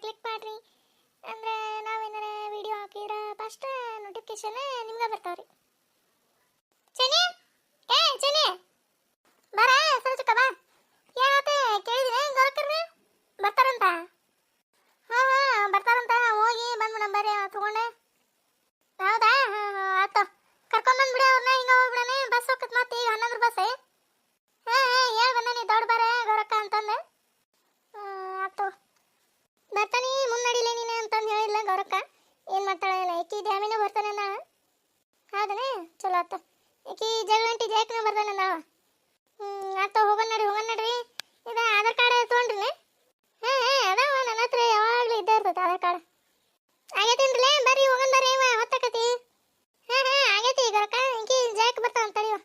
Click ಮಾಡ್ರಿ ಅಂದ್ರೆ ನಾವೇನಾರ video ಹಾಕಿದ್ರೆ ಫಸ್ಟ್ ನೋಟಿಫಿಕೇಶನ್ ನಿಮ್ಗೆ ಬರ್ತಾವ್ರಿ. ಚನಿ ಏ ಚನಿ ಬರ ಸರಚಕ ಬಾ. ಯಾಕೆ ಕೇಳಿದ್ರೆ ಗೊರಕರ್ನ ಬರ್ತಾರಂತ? ಹಾ ಬರ್ತಾರಂತ. ಹೋಗಿ ಬಂದ್ಬಿಡ ಬರ್ರಿ ತಗೊಂಡೆ. ಹೌದಾ? ಆಯ್ತು ಕರ್ಕೊಂಬಂದ್ಬಿಡಿ ಅವ್ರನ್ನ. ಹಿಂಗ ಹೋಗ್ಬಿಡನೆ ಬಸ್ ಹೋಗತ್ ಮತ್ತೆ ಈಗ 11 ಬಸ್. ಹೇಳ್ ಬಂದಾನಿ ದೊಡ್ಡ ಬರ ಗೊರಕ್ಕ ಅಂತಂದೆ. ಆಯ್ತು ಬರ್ತಾನೆ ಮುನ್ನಡಿಲೆ ನೀನು ಅಂತಂದು ಹೇಳಿಲ್ಲ ಗೌರಕ್ಕ. ಏನು ಮಾಡ್ತಾಳೆ ಈಕಿ ಡ್ಯಾಮಿನ ಬರ್ತಾನೆ ಅಂದ. ಹೌದನೇ ಚಲೋ ಆಯ್ತು. ಈಕಿ ಜಗಳಂಟಿ ಜಾಯ್ಕನ ಬರ್ತಾನೆ ಅಂದ. ಆಯ್ತು ಹೋಗೋಣ ನಡ್ರಿ. ಇದು ಆಧಾರ್ ಕಾರ್ಡ್ ತೊಗೊಂಡ್ರಿ? ಅದಾವ ನನ್ನ ಹತ್ರ ಯಾವಾಗಲೂ ಇದ್ದೇ ಇರ್ತೈತೆ ಆಧಾರ್ ಕಾರ್ಡ್. ಆಗೈತೇನ್ರಲೇ ಬರ್ರಿ ಹೋಗೋಣ ಬರ್ರಿ ಹೊತ್ತಕತಿ. ಆಗೈತಿ ಗೌರಕ್ಕ. ಈಕಿ ಜಾಯ್ಕ ಬರ್ತಾವ ತಡಿಯೋ.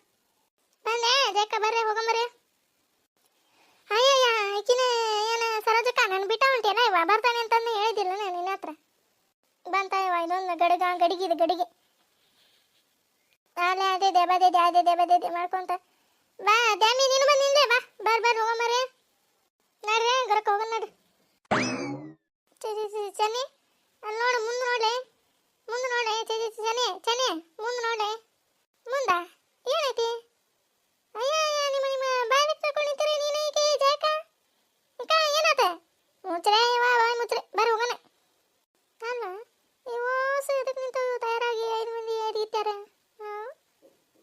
ಬಂದೆ ಜಾಯ್ಕ ಬರ್ರಿ ಹೋಗೋಣ ಬರ್ರಿ. ಅಯ್ಯಯ್ಯ ಈಕಿನ ಏನು ಸರೋಜಕ್ಕ ನಾನು ಬಿಟ್ಟ ಹೊಂಟೇನ ಇವ ಬರ್ತಾನೆ ಅಂತಂದು ಹೇಳಿದ್ದಿಲ್ಲ ನಾನು ನಿನ್ನ ಹತ್ರ. ಬಂತ ಇವ ಇದೊಂದು ಗಡಿಗೆ ಅಲ್ಲೇ ಅದೇ ದೇಬದೆ ಮಾಡ್ಕೊಂತ ಬಾ. ಡ್ಯಾಮಿ ನೀನು ಬಂದಿಂದೆ ಬಾ. ಬರ್ರಿ ಹೋಗಮರೆ ನಡ್ರಿ ಗರಕ್ಕೆ ಹೋಗೋಣ ನಡ್ರಿ. ಚನಿ ಅಲ್ಲಿ ನೋಡು ಮುಂದೆ ನೋಡ್ಲೆ ಚನಿ ಮುಂದೆ ನೋಡ್ಲೆ. ಮುಂದ ಏನೈತಿ? ಅಯ್ಯ ನಿಮ್ಮ ಬಾಯಿ ತಗೊಂಡು ನಿಂತೀರಿ ನೀನು. ಈಕೆ ಜಾಕ ಈಗ ಏನಾತ? ಮುಚ್ರೆ ಇವ ಬಾಯಿ ಮುಚ್ರೆ ಬರ್ರಿ ಹೋಗೋಣ. ಅಲ್ಲ ಇವಸ ಇದಕ್ಕೆ ನಿಂತು ತಯಾರಾಗಿ 5 ಮಂದಿ ಇದ್ದಾರೆ.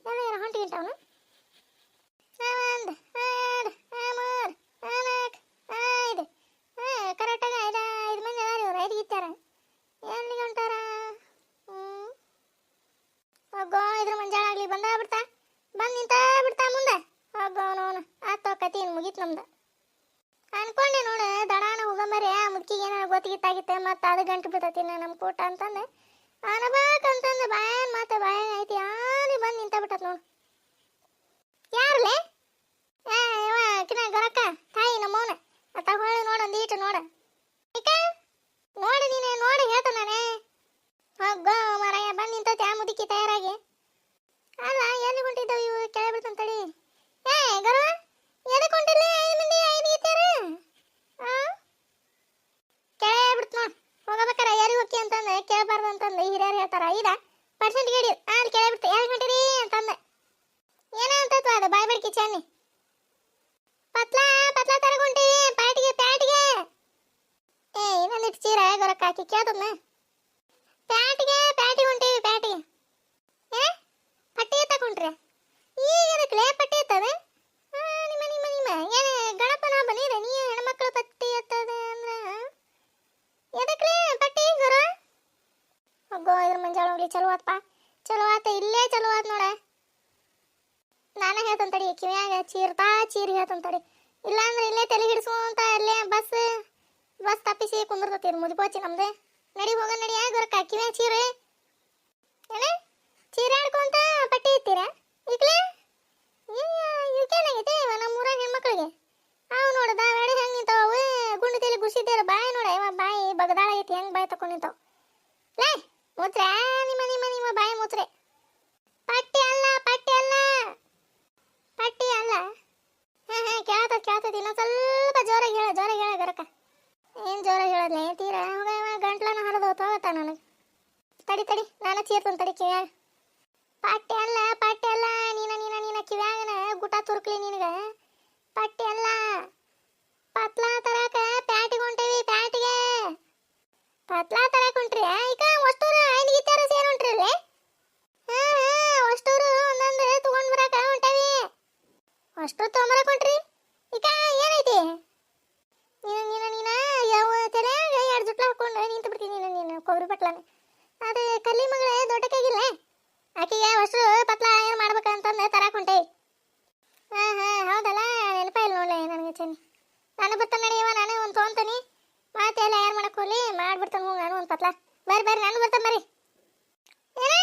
ಎಲ್ಲ ಹೊಂಟಿಗಿಂಟವನು. 1 2 3 4 5 ಕರೆಕ್ಟಾಗಿ 5 ಮಂದಿ ಅದಾರ. ಇವ್ರು 5 ಇದ್ದಾರೆ. ಎಲ್ಲಿಗೆ ಹೊಂಟಾರ? ಹೋಗೋ ಇದ್ರ ಮಂಜಾಳಾಗ್ಲಿ ಬಂದ ಬಿಡ್ತಾ. ಬಂದು ನಿಂತ ಬಿಡ್ತಾ ಮುಂದೆ. ಹೋಗೋ ಅವನು ಆತೋ ಕತಿ ಮುಗೀತು ನಮ್ದು ಅನ್ಕೊಂಡೆ ನೋಡು. ದಡಾನ ಹೋಗಂಬರಿ ಆ ಮುದುಕಿಗೆ ಏನಾರ ಗೊತ್ತಿಗಿತ್ತಾಗಿತ್ತೆ ಮತ್ತೆ ಅದು ಗಂಟು ಬಿಡ್ತತಿ ನಮ್ಮ ಕೂಟ ಅಂತಂದೆ. ಅನಬೇಕಂತಂದು ಬಾಯನ್ ಮಾತೆ ಬಾಯನ್ ಐತಿ. ಯಾರು ಬಂದು ನಿಂತ ಬಿಟ್ಟತ್ ನೋಡು. ಯಾರಲ್ಲೇ? ಇವ ಕಿನ ಗರಕ್ಕ ತಾಯಿ ನಮ್ಮವನ ತಗೊಳ್ಳಿ ನೋಡು. ಒಂದೀಟು ನೋಡು ಈಕ ನೋಡು ನೀನೆ ನೋಡಿ ಹೇಳ್ತ ನಾನೇ. ಹೋಗೋ ಮರಯ್ಯ ಬಂದು ನಿಂತೈತಿ ಆ ಮುದುಕಿ ತಯಾರಾಗಿ. ಅಲ್ಲ ಎಲ್ಲಿ ಹೊಂಟಿದ್ದವು ಇವು? ಕೆಳಗೆ ಬಿಡ್ತಂತಡಿ. ಗರು ಎದಕ್ಕೆ ಹೊಂಟಿಲ್ಲ? 5 ಮಂದಿ 5 ಇದ್ದಾರೆ. ಕೆಳಗೆ ಬಿಡ್ತು ನೋಡಿ. ಹೋಗಬೇಕಾರೆ ಯಾರಿಗೆ ಹೋಗಿ ಅಂತಂದೆ ಕೇಳಬಾರ್ದು ಅಂತಂದು ಹಿರಿಯರು ಹೇಳ್ತಾರ. 5% ಗಾಡಿ ಅಲ್ಲಿ ಕೆಳಗೆ ಬಿಡ್ತು. ಯಾರಿಗೆ ಹೊಂಟಿರಿ ಅಂತಂದೆ. ಏನ ಅಂತತ್ತು ಅದು ಬಾಯ್ ಬಡ್ಕಿ ಚೆನ್ನಿ. ಪತ್ಲಾ ತರಗೊಂಡಿವಿ ಪ್ಯಾಟಿಗೆ ಇನ್ನೊಂದಿಟ್ಟು ಚೀರ ಗೊರಕ್ಕೆ ಹಾಕಿ ಕೇಳ್ತದ್ನ. ಪ್ಯಾಟಿಗೆ ಹೊಂಟಿವಿ ಪ್ಯಾಟಿಗೆ. ಪಟ್ಟಿ ತಗೊಂಡ್ರೆ ಈಗ ಅದಕ್ಕೆ ಪಟ್ಟಿ ಎತ್ತವೆ? ನಿಮ್ಮ ಏನು ಗಣಪನ ಬನ್ನಿರ ನೀ ಹೆಣ್ಮಕ್ಳು ಪಟ್ಟಿ ಎತ್ತದ ಅಂದ್ರೆ ಎದಕ್ಲೆ ಪಟ್ಟಿ ಗುರು? ಹೋಗೋ ಇದ್ರ ಮಂಜಾಳ ಹೋಗ್ಲಿ. ಚಲೋ ಆತ ಇಲ್ಲೇ ಚಲೋ ಆತ್ ನೋಡ. ನಾನೇ ಹೇಳ್ತಂತಡಿ ಕಿವ್ಯಾಗ ಚೀರಿ ಹೇಳ್ತಂತಡಿ. ಇಲ್ಲಾಂದ್ರೆ ಇಲ್ಲೇ ತಲೆ ಹಿಡಿಸುವಂತ ಅಲ್ಲೇ ಬಸ್ ತಪ್ಪಿಸಿ ಕುಂದಿರ್ತತಿ ಮುದಿಪೋಚಿ ನಮ್ದೆ. ನಡಿ ಹೋಗ ನಡಿ. ಗೊರಕ್ಕ ಕಿವ್ಯಾಗ ಚೀರಿ ಏನ ಚೀರಾಡ್ಕೊಂತ ಪಟ್ಟಿ ಇತ್ತೀರ ಈಗಲೇ? ಇವಕ್ಕೇನಾಗೈತೆ ನಮ್ಮ ಊರಾಗ ಹೆಣ್ಮಕ್ಳಿಗೆ? ಅವು ನೋಡ್ದ ಎಡೆ ಹೆಂಗೆ ನಿಂತಾವ ಗುಂಡು ತಲೆ ಗುಸಿದ್ದೇರ. ಬಾಯಿ ನೋಡ ಇವ ಬಾಯಿ ಬಗದಾಳ ಐತಿ. ಹೆಂಗೆ ಬಾಯಿ ತಕೊಂಡು ನಿಂತಾವ ಲೇ ಮುಚ್ರೆ. ನಿಮ್ಮ ಬಾಯಿ ಮುಚ್ರೆ. ಪಟ್ಟಿ ಅಲ್ಲ ಕೇಳ್ತತಿ. ಇನ್ನೊಂದು ಸ್ವಲ್ಪ ಜೋರಾಗಿ ಹೇಳ ಗರಕ. ಏನು ಜೋರಾಗಿ ಹೇಳದ್ಲೆ ತೀರ ಹೋಗ. ಗಂಟ್ಲನ ಹರಿದು ಹೋಗ್ತಾವತ್ತ ನನಗೆ. ತಡಿ ನಾನು ಚೀರ್ತಂತ ತಡಿ ಕಿವ್ಯಾಗ. ಪಟ್ಟಿ ಅಲ್ಲ ನೀನ ಕಿವ್ಯಾಗನ ಗುಟ ತುರುಕ್ಲಿ ನಿನಗ. ಪಟ್ಟಿ ಅಲ್ಲ ಪತ್ಲಾ ತರಕ ಪ್ಯಾಟಿಗೆ ಹೊಂಟೇವಿ. ಪತ್ಲಾ ತರಕ ಹೊಂಟ್ರಿ? ಈಗ ಅಷ್ಟೂರು 5 ಗೀತಾರ ಸೇರಿ ಹೊಂಟ್ರಿ ಅಲ್ಲಿ? ಅಷ್ಟೂರು ಒಂದೊಂದು ತಗೊಂಡ್ ಬರಾಕ ಹೊಂಟೇವಿ. ಅಷ್ಟು ತೊಗೊಂಬರಕ್ ಹೊಂಟ್ರಿ? ಈಗ ಏನೈತಿ? ನೀನ ಯಾವ ತಲೆಯಾಗ 2 ಜುಟ್ಲ ಹಾಕೊಂಡು ನಿಂತು ಬಿಡ್ತೀನಿ ನೀನು ಕೊಬ್ಬರಿ ಬಟ್ಲನೆ. ಅದು ಕಲ್ಲಿ ಮಗಳ ದೊಡ್ಡಕ್ಕಾಗಿಲ್ಲ. ಆಕೆಗೆ ಅಷ್ಟು ಪತ್ಲಾ ಏನು ಮಾಡ್ಬೇಕಂತಂದು ತರಕ ಹೊಂಟೇವಿ. ಹೌದಲ್ಲ ನೆನಪ ಇಲ್ಲ ನೋಡ್ಲೆ ನನಗೆ ಚೆನ್ನಿ. ನಾನು ಬರ್ತಾನೆ ನಡೆಯವ. ನಾನೇ ಒಂದು ತೊಗೊಂತೀನಿ ಮತ್ತೆ ಎಲ್ಲ ಯಾರು ಮಾಡಕ್ ಹೋಗ್ಲಿ ಮಾಡ್ಬಿಡ್ತಾನೆ. ಹೋಗಿ ನಾನು ಒಂದು ಪತ್ಲಾ. ಬರ್ರಿ ನಾನು ಬರ್ತಾನೆ ಬರ್ರಿ. ಏನ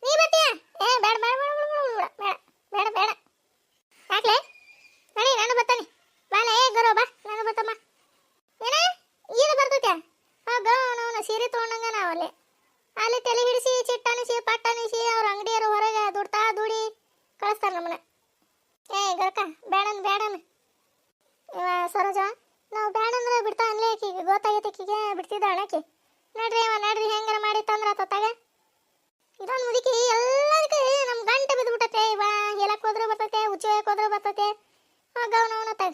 ನೀ ಬರ್ತೀಯ? ಬೇಡ ಯಾಕ್ಲೆ? ನಡಿ ನಾನು ಬರ್ತಾನೆ. ಬಾಲ ಗರೋ ಬಾ ನಾನು ಬರ್ತಮ್ಮ. ಏನ ಈಗ ಬರ್ತೈತೆ? ಹೋಗ ಅವನ ಸೀರೆ ತೊಗೊಂಡಂಗ ನಾವಲ್ಲಿ ಅಲ್ಲಿ ತಲೆ ಹಿಡಿಸಿ ಚಿಟ್ಟನಿಸಿ ಪಟ್ಟನಿಸಿ ಅವ್ರ ಅಂಗಡಿಯರು ಹೊರಗೆ ದುಡಿ ಕಳಿಸ್ತಾರ ನಮ್ಮನ್ನ. ಗರಕ ಬೇಡನ್ ಇವ ಸರೋಜ ನಾವು ಬೇಡಂದ್ರೆ ಬಿಡ್ತಾ ಅನ್ಲೇ. ಈಗ ಹೊತ್ತಾಗೈತಿಗೆ ಬಿಡ್ತಿದ್ದ ಅಣ್ಣಕ್ಕೆ. ನಡ್ರಿ ನಡ್ರಿ ಹೆಂಗಾರ ಮಾಡಿ ತಂದ್ರ ಆತಾಗ. ಇದೊಂದು ಮುದುಕಿ ಎಲ್ಲದಕ್ಕೆ ನಮ್ಮ ಗಂಟೆ ಬಿದ್ದು ಬಿಟ್ಟತೆ. ಇವ ಹೇಳಕ್ ಹೋದ್ರೆ ಬರ್ತತೆ, ಉಚ್ಚಿ ಹೋಯಕ್ ಹೋದ್ರೆ ಬರ್ತತೆ. ಗವನವನ ತಗ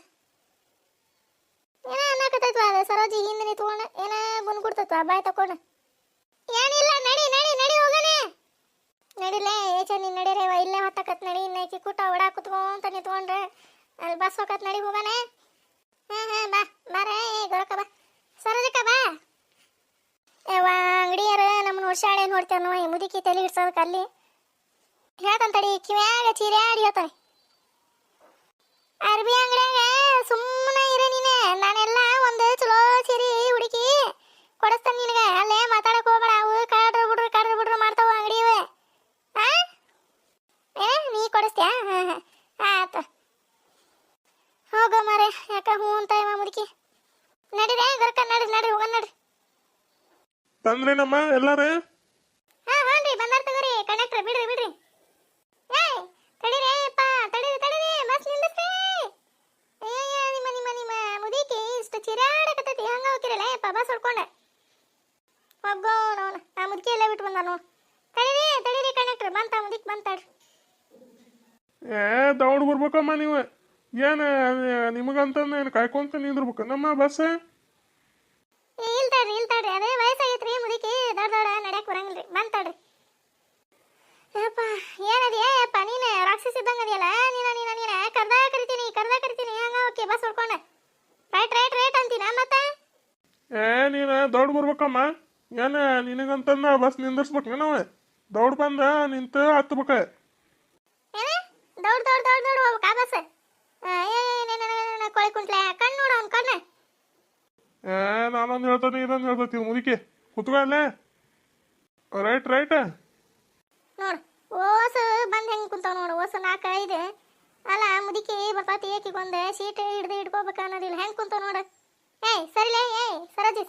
ಏನ ಅನ್ನಕತ್ತೈತ್ವ ಅದು ಸರೋಜಿ ಹಿಂದೆ ನಿಂತ್ಕೊಂಡು ಏನ ಬಂದು ಕೊಡ್ತೈತ್ವ ಬಾಯ್ ತಕೊಂಡು. ಏನಿಲ್ಲ ನಡಿ ನಡಿ ನಡಿ ಹೋಗೋಣ. ನಡಿಲೇ ಏಚ ನೀನು ನಡೀರೇವ, ಇಲ್ಲೇ ಹೊತ್ತಕತ್ ನಡಿ. ಇನ್ನೈಕಿ ಕೂಟ ಓಡಾ ಕುತ್ಕೊಂತ ನಿಂತ್ಕೊಂಡ್ರೆ ಅಲ್ಲಿ ಬಸ್ ಹೋಗತ್ ನಡಿ ಹೋಗೋಣ. ಬಾ ಬಾರೇ ಗೊರಕ ಬಾ ಸರೋಜಕ್ಕ ಬಾ. ಯವ್ವ ಅಂಗಡಿಯರು ನಮ್ಮನ್ನ ಹುಷಾಳೆ ನೋಡ್ತೇವೆ ಈ ಮುದುಕಿ ತಲೆ ಹಿಡ್ಸೋದಕ್ಕೆ ಅಲ್ಲಿ ಹೇಳ್ತಂತಡಿ ಕಿವ್ಯಾಗ ಚೀರ್ಯಾಡಿ ಹೇಳ್ತಾನೆ. ಅರ್ಬಿ ಅಂಗಡಿಯಾಗ ಸುಮ್ಮನೆ ಇರ ನೀನೆ, ನಾನೆಲ್ಲ ಒಂದು ಚಲೋ ಸೀರೆ ಹುಡುಕಿ ಕೊಡಿಸ್ತಾನೆ ನಿನಗೆ. ಅಲ್ಲೇ ಮಾತಾಡಕ್ ಹೋಗ್ಬೇಡ, ಅವು ಕಡ್ರ ಬಿಡ್ರು ಮಾಡ್ತಾವ ಅಂಗಡಿ ಇವೆ. ನೀ ಕೊಡಿಸ್ತೀಯ? ಆತ ಹೋಗೋ ಮಾರೆ, ಯಾಕ ಹ್ಞೂ ಅಂತ ಇವ ಮುದುಕಿ. ನಡಿರೆ ಗರ್ಕ ನಡ್ರಿ ನಡ್ರಿ ಹೋಗೋಣ ನಡ್ರಿ. ತಂದ್ರೇನಮ್ಮ ಎಲ್ಲಾರು? ಹ್ಞೂ ಬಂದಾರ ತಗೋರಿ ಕಂಡಕ್ಟರ್. ಬಿಡ್ರಿ ಬಿಡ್ರಿ. ಏಯ್ ತಡೀರಿ ಅಪ್ಪ, ತಡೀರಿ ಬಸ್ ನಿಲ್ಲಿಸ್ರಿ. ಅಯ್ಯಯ್ಯ ನಿಮ್ಮ ಮುದುಕಿ ಇಷ್ಟು ಚಿರಾಡಕತ್ತೈತಿ. ಹಂಗ ಹೋಗಿರಲ್ಲ ಅಪ್ಪ ಬಸ್ ಹೊಡ್ಕೊಂಡೆ ಹೋಗೋ ನೋಡ. ಆ ಮುದುಕಿ ಎಲ್ಲ ಬಿಟ್ಟು ಬಂದ ನೋಡು. ತಡೀರಿ ಕಂಡಕ್ಟರ್ ಬಂತ ಮುದುಕಿ ಬಂತಾಡ್ರಿ. ದೌಡ್ ಬರ್ಬೇಕಮ್ಮ ನೀವು. ಏನು ನಿಮಗಂತಂದು ಏನು ಕಾಯ್ಕೊಂತ ನಿಂದಿರ್ಬೇಕು ನಮ್ಮ ಬಸ್? ಇಲ್ತಾಡ್ರಿ ಅದೇ ವಯಸ್ಸಾಗೈತ್ರಿ ಮುದುಕಿ, ದೊಡ್ಡ ನಡ್ಯಾಕ್ ಬರಂಗಿಲ್ರಿ. ಬಂತಾಡ್ರಿ. ಯಪ್ಪ ಏನದಿ ಯಪ್ಪ ನೀನು ರಾಕ್ಷಸ ಇದ್ದಂಗ ಅದೆಯಲ್ಲ. ನೀನ ಕರ್ದ ಕರಿತೀನಿ ಹಂಗ ಓಕೆ ಬಸ್ ಹೊಡ್ಕೊಂಡೆ. ರೈಟ್ ಅಂತೀನ ಮತ್ತೆ. ನೀನು ದೌಡ್ ಬರ್ಬೇಕಮ್ಮ. ಏನು ನಿನಗಂತಂದ ಬಸ್ ನಿಂದಿರ್ಸ್ಬೇಕು ನಾವು. ದೌಡ್ ಬಂದ ನಿಂತು ಹತ್ಬೇಕ. ಏನ ದೌಡ್ ಹೋಗ್ಬೇಕ ಆ ಬಸ್? ಕೊಳಿ ಕುಂಟ್ಲೆ ಕಣ್ಣು ನೋಡು ಅವ್ನ ಕಣ್ಣು. ನಾನೊಂದು ಹೇಳ್ತಾನೆ ಇದೊಂದು ಹೇಳ್ತೈತಿ ಮುದುಕಿ ಕುತ್ಕೋ ಅಲ್ಲೇ. ರೈಟ್ ನೋಡು ಓಸು ಬಂದು ಹೆಂಗೆ ಕುಂತಾವ ನೋಡು. ಓಸು 4-5 ಅಲ್ಲ ಮುದುಕಿ ಬರ್ತೈತಿ. ಏಕಿಗೊಂದು ಸೀಟ್ ಹಿಡ್ದು ಇಟ್ಕೋಬೇಕು ಅನ್ನೋದಿಲ್ಲ. ಹೆಂಗೆ ಕುಂತಾವ ನೋಡು. ಸರಿಲೇ ಸರೋಜಿ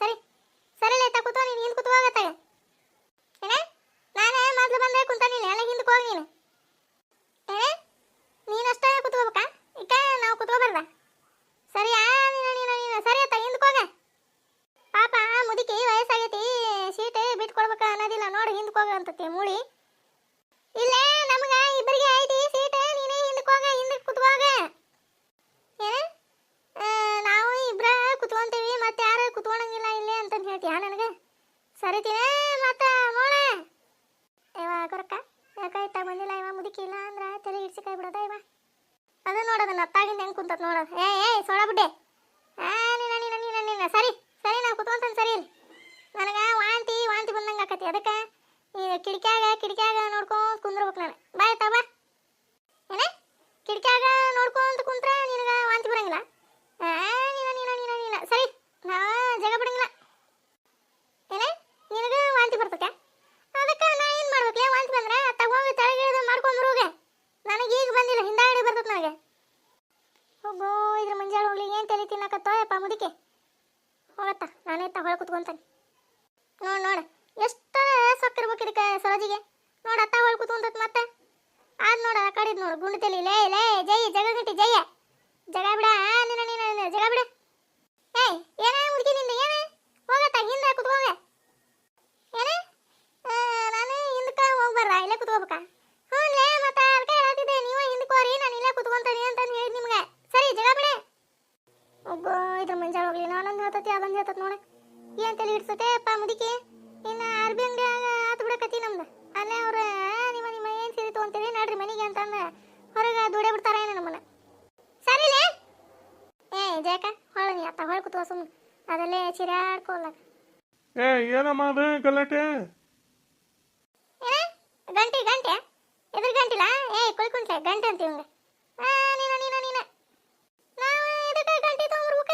ಸರಿಲೇ ಕೂತ್ಕೋ. ನೀನು ಹಿಂದೆ ಕೂತ್ಕೋಗತ್ತಾಗ ಏನ? ನಾನೇ ಮೊದಲು ಬಂದೆ ಕುಂತಾನಿಲ್ಲ, ಎಲ್ಲ ಹಿಂದಕ್ಕೆ ಹೋಗಿ ನೀನು. ನೀನಷ್ಟೇ ಕೂತ್ಕೋಬೇಕಾ? ಈಗ ನಾವು ಕೂತ್ಕೋಬಾರ್ದ? ಸರಿಯಾ? ನೀನು ಸರಿ ಆತ ಹಿಂದಕ್ಕೆ ಹೋಗ. ಪಾಪ ಮುದುಕಿ ವಯಸ್ಸಾಗೈತಿ, ಸೀಟ್ ಬಿಟ್ಕೊಡ್ಬೇಕ ಅನ್ನೋದಿಲ್ಲ ನೋಡು. ಹಿಂದಕ್ಕೆ ಹೋಗ ಅಂತತಿ ಮೂಳಿ. ಇಲ್ಲೇ ನಮಗ ಇಬ್ಬರಿಗೆ ಐತಿ ಸೀಟ್, ನೀನೇ ಹಿಂದಕ್ಕೆ ಹೋಗ, ಹಿಂದಕ್ಕೆ ಕೂತ್ಕೋಗ. ನಾವು ಇಬ್ಬರ ಕುತ್ಕೊಂತೀವಿ, ಮತ್ತೆ ಯಾರು ಕುತ್ಕೊಳಂಗಿಲ್ಲ ಇಲ್ಲೇ ಅಂತಂದು ಹೇಳ್ತೀಯ ನನಗೆ? ಸರಿತೀನ ಮತ್ತೆ ನೋಡ. ಕೊರಕ ಯಾಕಾಯ್ತಾ ಬಂದಿಲ್ಲ ಇವ ಮುದುಕಿ. ಇಲ್ಲ ಅಂದ್ರೆ ತಲೆ ಹಿಡ್ಸಿಕಾಯಿ ಬಿಡೋದ ಇವ. ಅದು ನೋಡೋದು ನತ್ತಾಗಿಂದ ಹೆಂಗೆ ಕುಂತತ್ ನೋಡೋದು. ಸೊಳ ಬಿಡ್ಡೆ. ನೀನ ಸರಿ ನಾವು ಕುತ್ಕೊಂತಾನೆ ಸರಿ. ಇಲ್ಲಿ ನನಗೆ ವಾಂತಿ ಬಂದಂಗೆ ಆಕತಿ. ಅದಕ್ಕೆ ಕಿಡಿಕ್ಯಾಗ ನೋಡ್ಕೊಂತ ಕುಂದ್ರಬೇಕು ನಾನು. ಬಾಯ್ ಬಾ. ಏನ ಕಿಡಿಕ್ಯಾಗ ನೋಡ್ಕೊಂತ ಕುಂತ್ರ ನಿನಗೆ ವಾಂತಿ ಬರಂಗಿಲ್ಲ? ನೀನ ಸರಿ ನಾ ಜಗ ಬಿಡಂಗಿಲ್ಲ. ನಿನಗೆ ವಾಂತಿ ಬರ್ತೈತೆ. ಅದಕ್ಕೆ ನಾ ಏನು ಮಾಡ್ಬೇಕಲೇ? ವಾಂತಿ ಬಂದ್ರೆ ತಗೋಗಿ ತೆಳಗಿಳಿದು ಮಾಡ್ಕೊಂಬರೋಗೆ. ನನಗೆ ಈಗ ಬಂದಿಲ್ಲ, ಹಿಂದಾಗಡೆ ಬರ್ತದೆ ನನಗೆ. ಹೋಗೋ ಇದ್ರ ಮುಂಜಾನೆ ಹೋಗ್ಲಿ. ಏನು ತಲೆ ತಿನ್ನಕತ್ತೋ ಯಪ್ಪ ಮುದುಕಿ. ಹೋಗತ್ತ ನಾನೇ ಹೊಳೆ ಕುತ್ಕೊಂತಾನೆ. ನೋಡು ಎಷ್ಟು ಸೊಕ್ಕಿರ್ಬೇಕು ಇದಕ್ಕೆ ಸರೋಜಿಗೆ. ನೋಡು ಅತ್ತ ಹೊಳೆ ಕುತ್ಕೊಂತತ್ ಮತ್ತೆ. ಆದ್ ನೋಡು ಆ ಕಡೆ ನೋಡು ಗುಂಡು ತಲೆ. ಲೇ ಜೈ ಜಗಗಟ್ಟಿ ಜಯ ಜಗ ಬಿಡ. ನೀನು ಜಗ ಬಿಡ. ಏನ ಮುದುಕಿ ನಿಂದ ಏನ? ಹೋಗತ್ತ ಹಿಂದೆ ಕುತ್ಕೋಗ. ನಾನು ಹಿಂದಕ್ಕೆ ಹೋಗ್ಬಾರ್ದ? ಇಲ್ಲೇ ಕುತ್ಕೋಬೇಕಾ? ಹ್ಞೂ ಮತ್ತೆ ಅದಕ್ಕೆ ಹೇಳ್ತಿದ್ದೆ ನೀವು ಹಿಂದಕ್ಕೆ ಹೋಗ್ರಿ, ನಾನು ಇಲ್ಲೇ ಕುತ್ಕೊಂತೀನಿ ಅಂತ ಹೇಳಿದ್ ನಿಮ್ಗೆ. ಸರಿ ಜಗ ಬಿಡ. ಒಬ್ಬ ಇದ್ರ ಮುಂಜಾನೆ ಹೋಗ್ಲಿ. ನಾನೊಂದು ಹೇಳ್ತತಿ ಅದೊಂದು ಹೇಳ್ತತಿ ನೋಡ. ಏನು ತಲೆ ಹಿಡ್ಸತ್ತೆ ಅಪ್ಪ ಮುದುಕಿ. ಇನ್ನು ಅರ್ಬಿ ಅಂಗಡಿಯಾಗ ಆತು ಬಿಡಕತ್ತಿ ನಮ್ದು. ಅಲ್ಲೇ ಅವ್ರು ನಿಮ್ಮ ಏನು ಸೀರೆ ತೊಗೊಂತೀರಿ ನಡ್ರಿ ಮನೆಗೆ ಅಂತಂದು ಹೊರಗೆ ದುಡೇ ಬಿಡ್ತಾರ ಏನು ನಮ್ಮನ್ನ. ಸರಿಲೇ ಜಯಕ ಹೊಳ ನೀ ಅತ್ತ ಹೊಳೆ ಕುತ್ಕೋ ಸುಮ್ಮನೆ. ಅದಲ್ಲೇ ಚಿರಾಡ್ಕೊಲ್ಲ. ಏನಮ್ಮ ಅದು ಗಲಾಟೆ? ಗಂಟೆ ಎದ್ರ ಗಂಟಿಲ್ಲ? ಕೊಯ್ಕೊಂಡ್ಲೆ ಗಂಟೆ ಅಂತೀವಿ ಹಂಗೆ. ನೀನ ನಾವು ಇದಕ್ಕೆ ಗಂಟೆ ತೊಗೊಂಬರ್ಬೇಕ?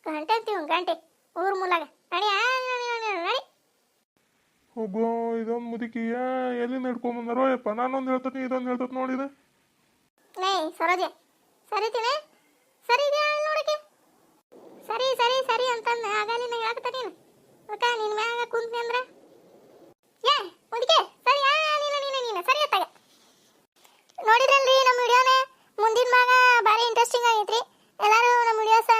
ಗಂಟೆ ಅಂತೀವಿ ಗಂಟೆ ಊರ್ ಮೂಲಾಗ. ನಡಿ ನಡಿ. ಹೋಗೋ ಇದೊಂದು ಮುದುಕಿಯ ಎಲ್ಲಿ ನಡ್ಕೊಂಬಂದಾರೋ ಯಪ್ಪ. ನಾನೊಂದು ಹೇಳ್ತೀನಿ ಇದೊಂದು ಹೇಳ್ತತ್ ನೋಡಿದೆ. ಸರೋಜೆ ಸರಿತೀನಿ ಸರಿ ನೋಡಕ್ಕೆ. ಸರಿ ಅಂತಂದ ಆಗಲಿ ನಾ ಹೇಳಕತ್ತ ನೀನು. ಅದಕ್ಕೆ ನಿನ್ನ ಮ್ಯಾಗ ಕುಂತ್ನಿ ಅಂದ್ರೆ ಮುದುಕೆ ಸರಿ. ನೀನು ಸರಿ ಅತ್ತಾಗ. ನೋಡಿದ್ರಲ್ರಿ ನಮ್ಮ ವಿಡಿಯೋನ. ಮುಂದಿನ ಭಾಗ ಭಾರಿ ಇಂಟ್ರೆಸ್ಟಿಂಗ್ ಆಗೈತ್ರಿ. ಎಲ್ಲರೂ ನಮ್ಮ ವಿಡಿಯೋಸ್